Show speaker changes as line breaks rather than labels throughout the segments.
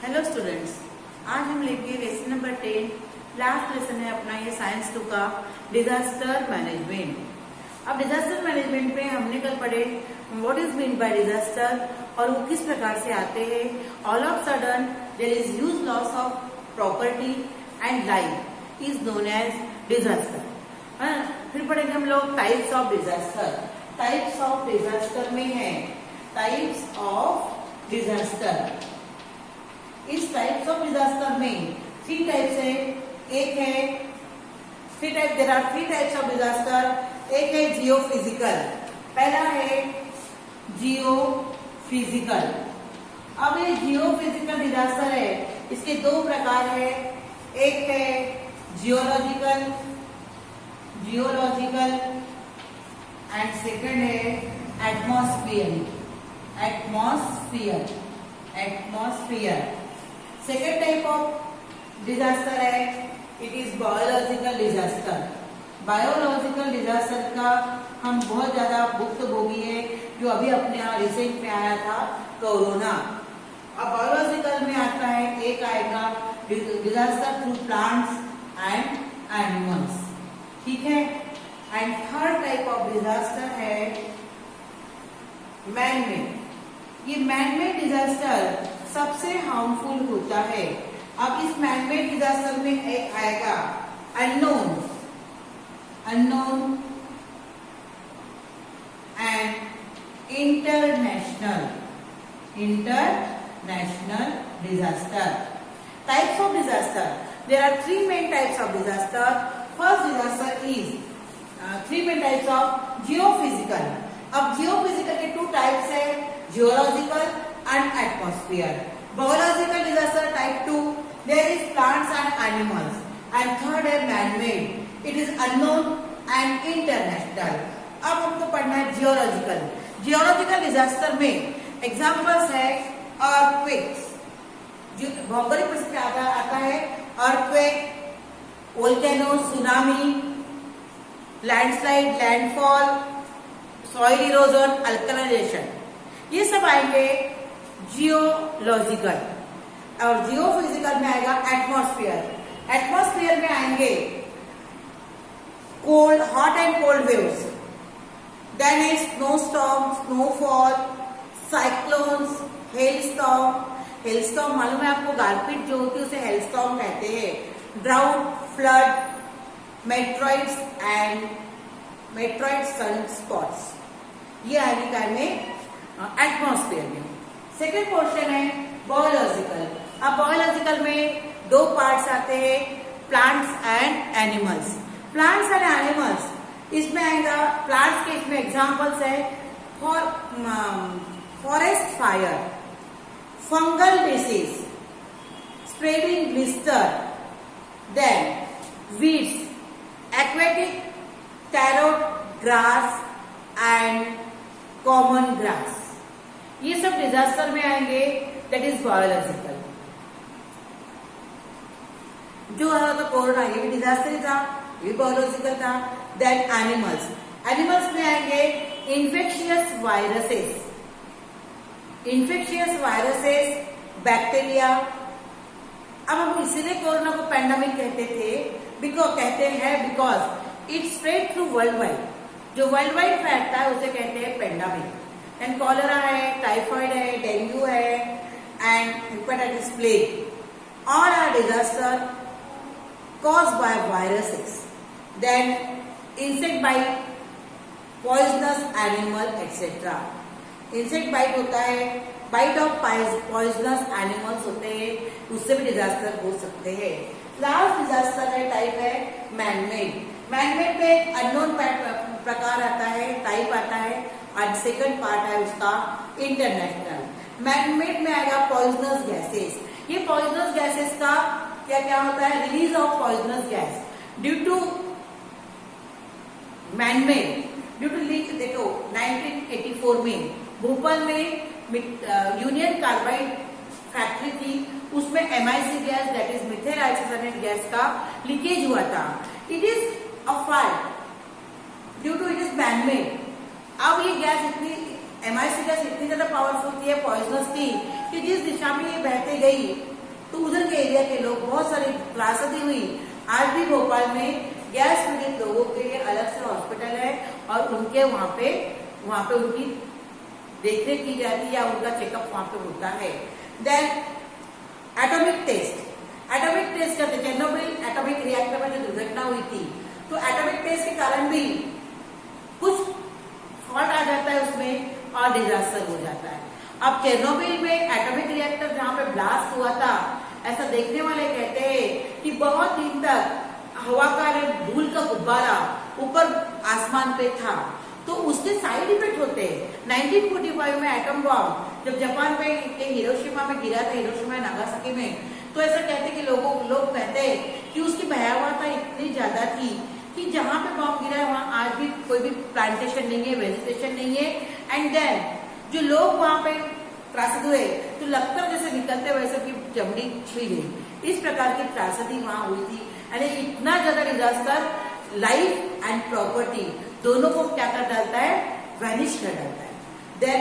Hello students, आज हम लेंगे लेसन नंबर 10। लास्ट लेसन है अपना ये साइंस 2 का डिजास्टर मैनेजमेंट। अब डिजास्टर मैनेजमेंट में हमने कल पढ़े what is mean by disaster और वो किस प्रकार से आते हैं। All of sudden there is huge loss of property and life is known as disaster. फिर पढ़ेंगे हम लोग types of disaster. Types of disaster में है टाइप्स ऑफ डिजास्टर। इस टाइप्स ऑफ डिजास्टर में 3 टाइप्स है। एक है there are 3 types of disaster. एक है जियोफिजिकल, पहला है जियोफिजिकल। अब ये जियोफिजिकल डिजास्टर है, इसके 2 प्रकार है। एक है जियोलॉजिकल एंड सेकंड है atmosphere. Second type of disaster है it is biological disaster. Biological disaster का हम बहुत ज्यादा भुक्तभोगी है, जो अभी अपने यहाँ रिसेंट में आया था कोरोना। अब बायोलॉजिकल में आता है, एक आएगा disaster through plants and animals, ठीक है। And third type of disaster है मैनमेड। ये मैनमेड डिजास्टर सबसे हार्मफुल होता है। अब इस मैनमेड डिजास्टर में एक आएगा unknown and international disaster. Types of disaster, there are 3 main types of disaster. First disaster is 3 main types of geophysical. अब जियोफिजिकल के 2 टाइप्स है, geological and atmosphere. Biological disaster type 2, there is plants and animals. And third है man-made, it is unknown and international. अब हमको पढ़ना है geological. Geological disaster में examples है अर्थक्वेक्स, जो भौगोलिक परिस्थिति आता है earthquake, volcano, tsunami, landslide, landfall, soil erosion, alkalization, ये सब आएंगे जियोलॉजिकल। और जियोफिजिकल में आएगा एटमॉस्फेयर। एटमॉस्फेयर में आएंगे cold, hot and cold waves, then is snowstorm, snowfall, cyclones, hailstorm मालूम है आपको, गारपीट जो होती है उसे हेलस्टॉर्म कहते हैं। ड्राउट, फ्लड, मेट्रॉइड सनस्पॉट्स, ये आएंगे काय में एटमॉस्फेयर में। सेकेंड पोर्शन है बायोलॉजिकल। अब बायोलॉजिकल में 2 पार्ट्स आते हैं, plants and animals. Plants and animals इसमें आएगा, प्लांट्स के इसमें एग्जांपल्स है forest fire, fungal disease, spreading blister, then weeds, aquatic carrot grass and common grass, ये सब डिजास्टर में आएंगे, दैट इज बायोलॉजिकल। जो है तो कोरोना, ये भी डिजास्टर ही था, ये बायोलॉजिकल था। देन एनिमल्स में आएंगे इन्फेक्शियस वायरसेस, बैक्टीरिया। अब हम इसीलिए कोरोना को पैंडेमिक कहते हैं because it spread through world wide. जो वर्ल्ड वाइड फैलता है उसे कहते हैं पैंडेमिक। एंड कॉलेरा है, टाइफाइड है, डेंगू है and hepatitis plague. All are disaster caused by viruses. Then insect bite, poisonous animal etcetera. Insect bite होता है, बाइट ऑफ पॉइजनस एनिमल्स होते हैं, उससे भी डिजास्टर हो सकते हैं। लास्ट डिजास्टर है टाइप है मैनमेड। मैनमेड में एक अननोन प्रकार आता है, टाइप आता है, और सेकंड पार्ट है उसका इंटरनेशनल। मैनमेड में आएगा पॉइजनस गैसेस। ये पॉइजनस गैसेस का क्या होता है, release of poisonous gas due to manmade, due to leak. देखो 1984 में भोपाल में यूनियन कार्बाइड फैक्ट्री थी, उसमें MIC gas, that is methyl isocyanate gas का लीकेज हुआ था। It is a fire due to it is manmade. अब ये गैस इतनी MI6 गैस इतनी ज्यादा पावरफुल थी, पॉइजनस थी, कि जिस दिशा में ये बहते गई तो उधर के एरिया के लोग बहुत सारी त्रासदी हुई। आज भी भोपाल में गैस पीड़ित लोगों के लिए अलग से हॉस्पिटल है और उनके वहां पे उनकी देखरेख की जाती है या उनका चेकअप वहां पे होता है। देन एटॉमिक टेस्ट करते, चेरनोबिल एटॉमिक रिएक्टर में जो दुर्घटना हुई थी, तो एटॉमिक टेस्ट के कारण भी कुछ फॉल्ट आ जाता है उसमें और डिजास्टर हो जाता है। अब चेरनोबिल में एटॉमिक रिएक्टर जहां पे ब्लास्ट हुआ था, ऐसा देखने वाले कहते हैं कि बहुत दिन तक हवा का धूल का गुब्बारा ऊपर आसमान पे था, तो उसके साइड इफेक्ट होते हैं। 1945 में एटम बॉम्ब जब जापान में हिरोशिमा में गिरा था, हिरोशिमा नागासाकी में, तो ऐसा कहते कि लोग कहते हैं कि उसकी भयावहता इतनी ज्यादा थी कि जहां पे बॉम्ब गिरा है वहां आज भी कोई भी प्लांटेशन नहीं है, वेजिटेशन नहीं है। एंड देन जो लोग वहां पे त्रासद हुए तो लगता जैसे निकलते वैसे की चमड़ी छिल गई। इस प्रकार की त्रासदी वहां हुई थी। यानी इतना ज्यादा डिजास्टर लाइफ एंड प्रॉपर्टी दोनों को क्या कर डालता है, वैनिश कर डालता है। देन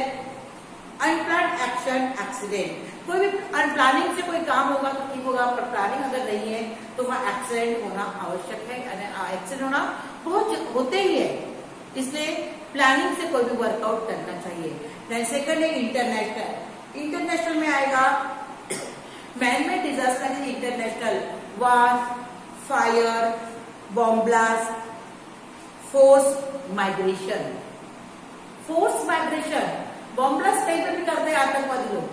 अनप्लान्ड एक्शन एक्सीडेंट, कोई भी अनप्लानिंग से कोई काम होगा तो ठीक होगा, पर प्लानिंग अगर नहीं है तो वहां एक्सीडेंट होना आवश्यक है। एक्सीडेंट होना बहुत होते ही है, इसलिए प्लानिंग से कोई भी वर्कआउट करना चाहिए। देन सेकंड है इंटरनेशनल में आएगा manmade disaster in international, war, fire, bomb blast, force migration. Bomb blast कहीं पर भी करते हैं आतंकवादी लोग,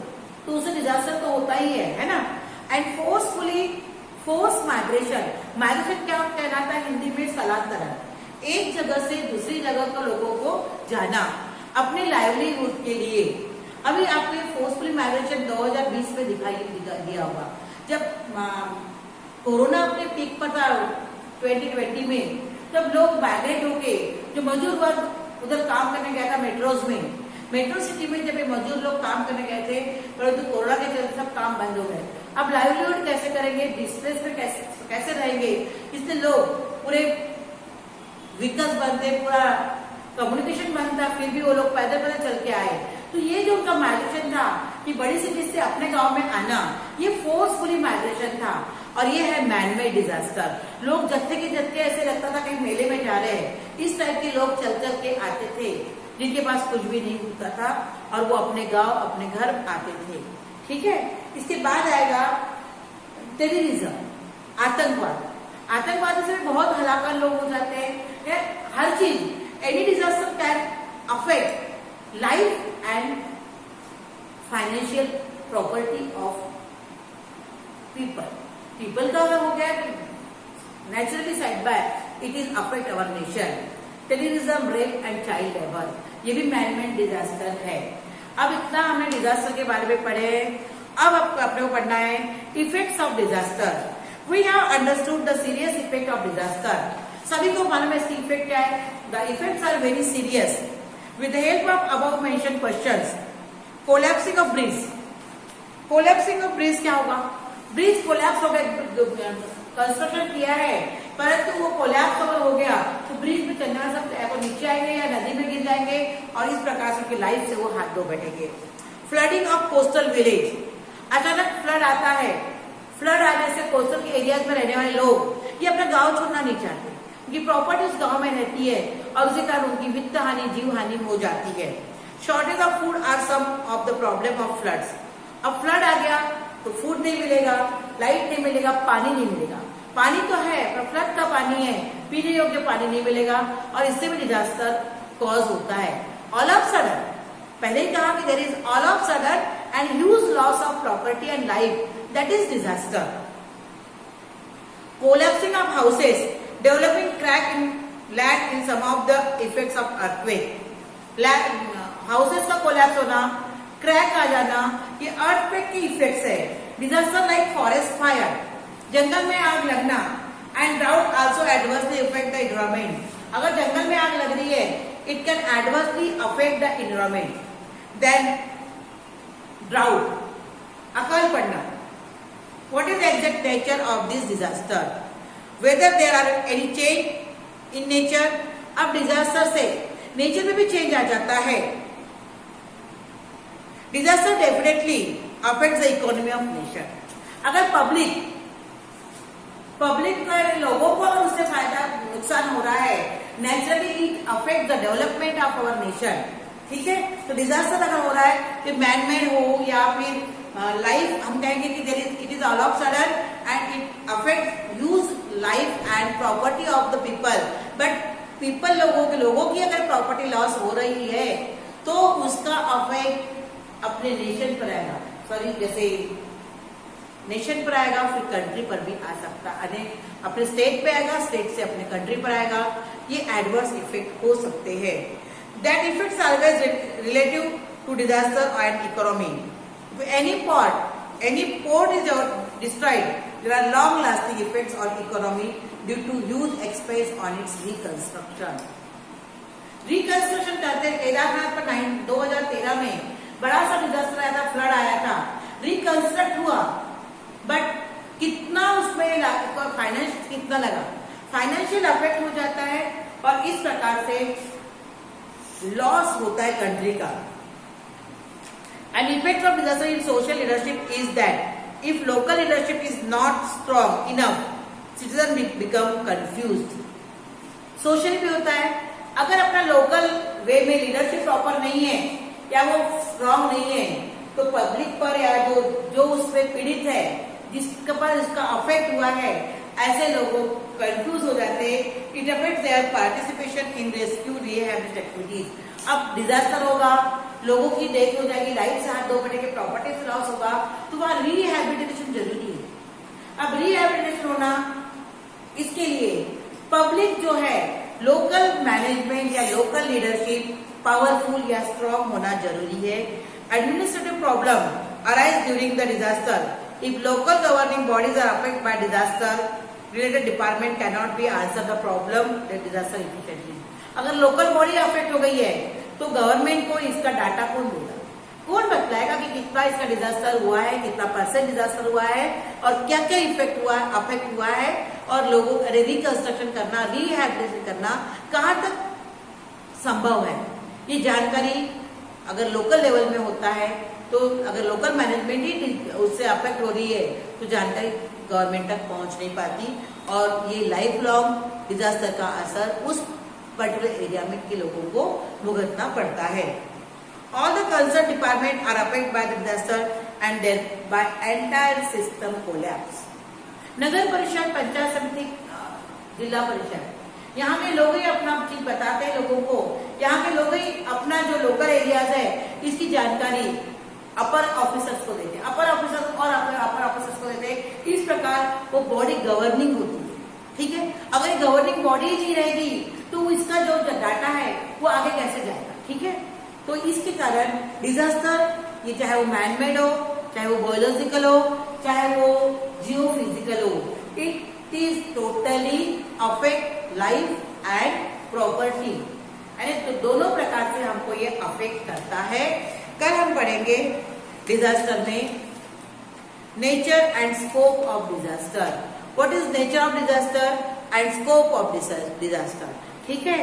तो उसे डिजास्टर तो होता ही है ना। एंड फोर्स माइग्रेशन क्या कहलाता है हिंदी में, स्थलांतरण, एक जगह से दूसरी जगह को लोगों को जाना अपने लाइवलीहुड के लिए। अभी आपको फोर्सफुली माइग्रेशन 2020 में दिखाई दिया होगा, जब कोरोना अपने पीक पर था 2020 में, तब लोग माइग्रेट होके जो मजदूर वर्ग उधर काम करने गया था मेट्रो सिटी में, जब ये मजदूर लोग काम करने गए थे, परंतु कोरोना के चलते सब काम बंद हो गए। अब लाइवलीहुड कैसे करेंगे, डिस्ट्रेस में कैसे रहेंगे, इसलिए लोग पूरे व्हीकल्स बंद थे, पूरा कम्युनिकेशन बंद था, फिर भी वो लोग पैदल चल के आए। तो ये जो उनका माइग्रेशन था कि बड़ी सिटी से अपने गांव में आना, ये फोर्सफुली माइग्रेशन था। और ये है मैनमेड डिजास्टर, लोग जत्थे के जत्थे ऐसे लगता था कहीं मेले में जा रहे हैं, इस टाइप के लोग चल चल के आते थे जिनके पास कुछ भी नहीं होता था और वो अपने गांव अपने घर आते थे। ठीक है, इसके बाद आएगा टेररिज्म, आतंकवाद से बहुत हलाकत लोग हो जाते हैं। हर चीज, any disaster can affect life and financial property of people का अगर हो गया naturally setback, it is affect our nation. Terrorism, rape and child labour, ये भी मैनमेड डिजास्टर है। अब इतना हमने डिजास्टर के बारे में पढ़े, अब अपने को पढ़ना है effects of disaster. We have understood the serious effect of disaster. सभी को मालूम है इसकी इफेक्ट क्या है। The effects are very serious. With the help of above mention questions, collapsing of bridge क्या होगा, ब्रिज कोलैप्स हो गया, कंस्ट्रक्शन किया है परंतु वो कोलैप्स अगर हो गया तो ब्रिज में चलने वाले सब या नीचे आएंगे या नदी में गिर जाएंगे और इस प्रकार से उनकी लाइफ से वो हाथ धो बैठेंगे। फ्लडिंग ऑफ कोस्टल विलेज, अचानक फ्लड आता है, फ्लड आने से कोस्टल के एरियाज में रहने वाले लोग ये अपना गांव छोड़ना नहीं चाहते, उनकी प्रॉपर्टी उस गांव में रहती है और उसी कारण उनकी वित्त हानि, जीव हानि हो जाती है। Shortage of food are some of the problem of floods. अब फ्लड आ गया तो फूड नहीं मिलेगा, लाइट नहीं मिलेगा, पानी नहीं मिलेगा। पानी तो है पर फ्लड का पानी है, पीने योग्य पानी नहीं मिलेगा और इससे भी डिजास्टर कॉज होता है। ऑल ऑफ सडन, पहले ही कहा कि there is all of sudden and huge loss of property and life, that is disaster. Collapsing of houses, developing crack in land in some of the effects of earthquake. Houses का collapse होना, crack आ जाना, ये earthquake की effects है। Disaster like forest fire, जंगल में आग लगना, and drought also adversely affect the environment. अगर जंगल में आग लग रही है, it can adversely affect the environment. Then drought, अकाल पड़ना। What is the exact nature of this disaster, whether there are any change in nature. अब डिजास्टर से नेचर में भी चेंज आ जाता है। Disaster definitely affect the economy of nation. अगर पब्लिक का लोगों को अगर उससे फायदा नुकसान हो रहा है, naturally it affect the development of our nation. ठीक है, तो डिजास्टर अगर हो रहा है कि मैन मेड हो या फिर लाइफ, हम कहेंगे कि it is all of sudden and it affect huge life and property of the people. But people लोगों की अगर प्रॉपर्टी लॉस हो रही है तो उसका अफेक्ट अपने नेशन पर आएगा, जैसे नेशन पर आएगा, फिर कंट्री पर भी आ सकता है, अपने स्टेट पे आएगा, स्टेट से अपने कंट्री पर आएगा। ये एडवर्स इफेक्ट हो सकते हैं। That effects always relative to disaster and economy. Any port is destroyed, there are long lasting effects on economy due to huge expense on its reconstruction। Reconstruction करते केदारनाथ पर 2013 में बड़ा सा डिजास्टर आया था, फ्लड आया था, रिकंस्ट्रक्ट हुआ, बट कितना उसमें फाइनेंस कितना लगा, फाइनेंशियल अफेक्ट हो जाता है और इस प्रकार से लॉस होता है कंट्री का। An effect of disaster in social leadership is that if local leadership is not strong enough, citizens become confused। Social भी होता है, अगर अपना लोकल वे में लीडरशिप प्रॉपर नहीं है या वो स्ट्रांग नहीं है तो पब्लिक पर या जो उससे पीड़ित है, जिसके पर इसका अफेक्ट हुआ है, ऐसे लोगों कंफ्यूज हो जाते हैं। It affects their participation in rescue rehabilitation activities. अब डिजास्टर होगा, लोगों की डेथ हो जाएगी, लाइफ से हाथ धो बैठेंगे, प्रॉपर्टी लॉस होगा, तो वहां रिहैबिलिटेशन जरूरी है। अब रिहैबिलिटेशन होना, इसके लिए पब्लिक जो है, लोकल मैनेजमेंट या लोकल लीडरशिप पावरफुल या स्ट्रॉन्ग होना जरूरी है। Administrative problem arise during the disaster. If local governing bodies are affected by disaster, related department can not be answer the problem disaster efficiently. अगर local body affect हो गई है तो government को इसका डाटा कौन देगा, कौन बतलाएगा कि कितना इसका डिजास्टर हुआ है, कितना % डिजास्टर हुआ है और क्या क्या इफेक्ट हुआ है, अफेक्ट हुआ है, और लोगों को रिकंस्ट्रक्शन करना, रिहैबिलिटेशन करना कहाँ तक संभव है। ये जानकारी अगर लोकल लेवल में होता है तो अगर लोकल मैनेजमेंट ही उससे अफेक्ट हो रही है तो जानकारी गवर्नमेंट तक पहुंच नहीं पाती और ये लाइफ लॉन्ग डिजास्टर का असर उस पर्टिकुलर एरिया में के लोगों को भुगतना पड़ता है। All the concerned departments are affected by the disaster and thereby entire system collapse। नगर परिषद, पंचायत समिति, जिला परिषद, यहाँ के लोग ही अपना चीज बताते हैं लोगों को, यहाँ के लोग ही अपना जो लोकल एरियाज है इसकी जानकारी अपर ऑफिसर्स को देते हैं, अपर ऑफिसर्स और अपर ऑफिसर्स को देते हैं। इस प्रकार वो बॉडी गवर्निंग होती है। ठीक है, अगर ये गवर्निंग बॉडी ही नहीं रहेगी तो इसका जो डाटा है वो आगे कैसे जाएगा। ठीक है, तो इसके कारण डिजास्टर, ये चाहे वो मैनमेड हो, चाहे वो बायोलॉजिकल हो, चाहे वो जियोफिजिकल हो, it is totally affect life and property, यानी तो दोनों प्रकार से हमको ये अफेक्ट करता है। कल हम पढ़ेंगे डिजास्टर में nature and scope of disaster. What is nature of disaster and scope of disaster. ठीक है।